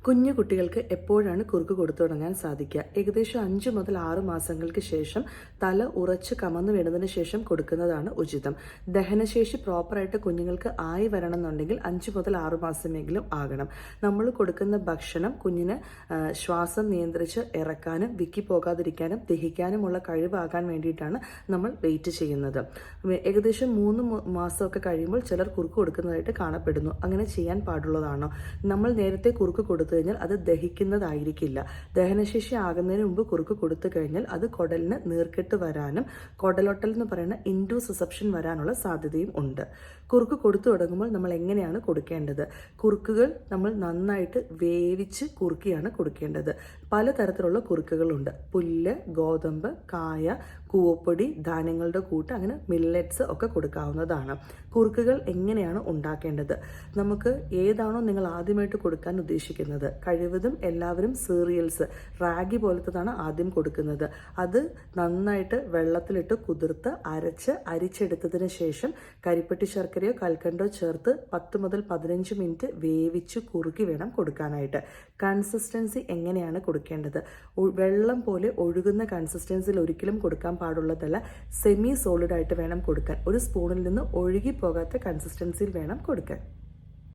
കുഞ്ഞു കുട്ടികൾക്ക് എപ്പോഴാണ് കുറുക്ക് കൊടുത്തു തുടങ്ങാൻ സാധിക്കുക? ഏകദേശം 5 മുതൽ 6 മാസങ്ങൾക്ക് ശേഷം തല ഉറച്ച് കമന്നു വീണതിന് ശേഷം കൊടുക്കുന്നതാണ് ഉചിതം. ദഹനശേഷി പ്രോപ്പറായിട്ട് കുഞ്ഞുങ്ങൾക്ക് ആയി വരണം എന്നുണ്ടെങ്കിൽ 5 മുതൽ 6 മാസമെങ്കിലും ആകണം. നമ്മൾ കൊടുക്കുന്ന ഭക്ഷണം കുഞ്ഞിന് ശ്വാസം നിയന്ത്രിച്ച് ഇറക്കാനും വിക്കി പോകാതിരിക്കാനും ദഹിക്കാനുമുള്ള കഴിവാകാൻ വേണ്ടിയിട്ടാണ് നമ്മൾ വെയിറ്റ് ചെയ്യുന്നത്. ഏകദേശം 3 മാസമൊക്കെ കഴിയുമ്പോൾ ചിലർ കുറുക്ക് കൊടുക്കുന്നതായിട്ട് കാണപ്പെടുന്നു. അങ്ങനെ ചെയ്യാൻ പാടുള്ളതാണോ? നമ്മൾ നേരത്തെ കുറുക്ക് കൊടുത്തു കഴിഞ്ഞാൽ അത് ദഹിക്കുന്നതായിരിക്കില്ല. ദഹനശേഷി ആകുന്നതിന് മുമ്പ് കുറുക്ക് കൊടുത്തു കഴിഞ്ഞാൽ അത് കുടലിന് നീർക്കെട്ട് വരാനും കുടലൊട്ടൽ എന്ന് പറയുന്ന ഇൻഡ്യൂസെപ്ഷൻ വരാനുള്ള സാധ്യതയും ഉണ്ട്. കുറുക്ക് കൊടുത്തു തുടങ്ങുമ്പോൾ നമ്മൾ എങ്ങനെയാണ് കൊടുക്കേണ്ടത്? കുറുക്കുകൾ നമ്മൾ നന്നായിട്ട് വേവിച്ച് കുറുക്കിയാണ് കൊടുക്കേണ്ടത്. പലതരത്തിലുള്ള കുറുക്കുകളുണ്ട്. പുല്ല്, ഗോതമ്പ്, കായ, കൂവപ്പൊടി, ധാന്യങ്ങളുടെ കൂട്ട്, അങ്ങനെ മില്ലറ്റ്സ് ഒക്കെ കൊടുക്കാവുന്നതാണ്. കുറുക്കുകൾ എങ്ങനെയാണ് ഉണ്ടാക്കേണ്ടത്? നമുക്ക് ഏതാണോ നിങ്ങൾ ആദ്യമായിട്ട് കൊടുക്കാൻ ഉദ്ദേശിക്കുന്നത്, കഴിവതും എല്ലാവരും സീറിയൽസ്, റാഗി പോലത്തതാണ് ആദ്യം കൊടുക്കുന്നത്. അത് നന്നായിട്ട് വെള്ളത്തിലിട്ട് കുതിർത്ത് അരിച്ചെടുത്തതിന് ശേഷം കരിപ്പെട്ടി ശർക്കരയോ കൽക്കണ്ടോ ചേർത്ത് 10 മുതൽ 15 മിനിറ്റ് വേവിച്ച് കുറുക്കി വേണം കൊടുക്കാനായിട്ട്. കൺസിസ്റ്റൻസി എങ്ങനെയാണ് കൊടുക്കേണ്ടത്? വെള്ളം പോലെ ഒഴുകുന്ന കൺസിസ്റ്റൻസിയിൽ ഒരിക്കലും കൊടുക്കാൻ പാടുള്ളതല്ല. സെമി സോളിഡ് ആയിട്ട് വേണം കൊടുക്കാൻ. ഒരു സ്പൂണിൽ നിന്ന് ഒഴുകി പോകാത്ത കൺസിസ്റ്റൻസിയിൽ വേണം കൊടുക്കാൻ.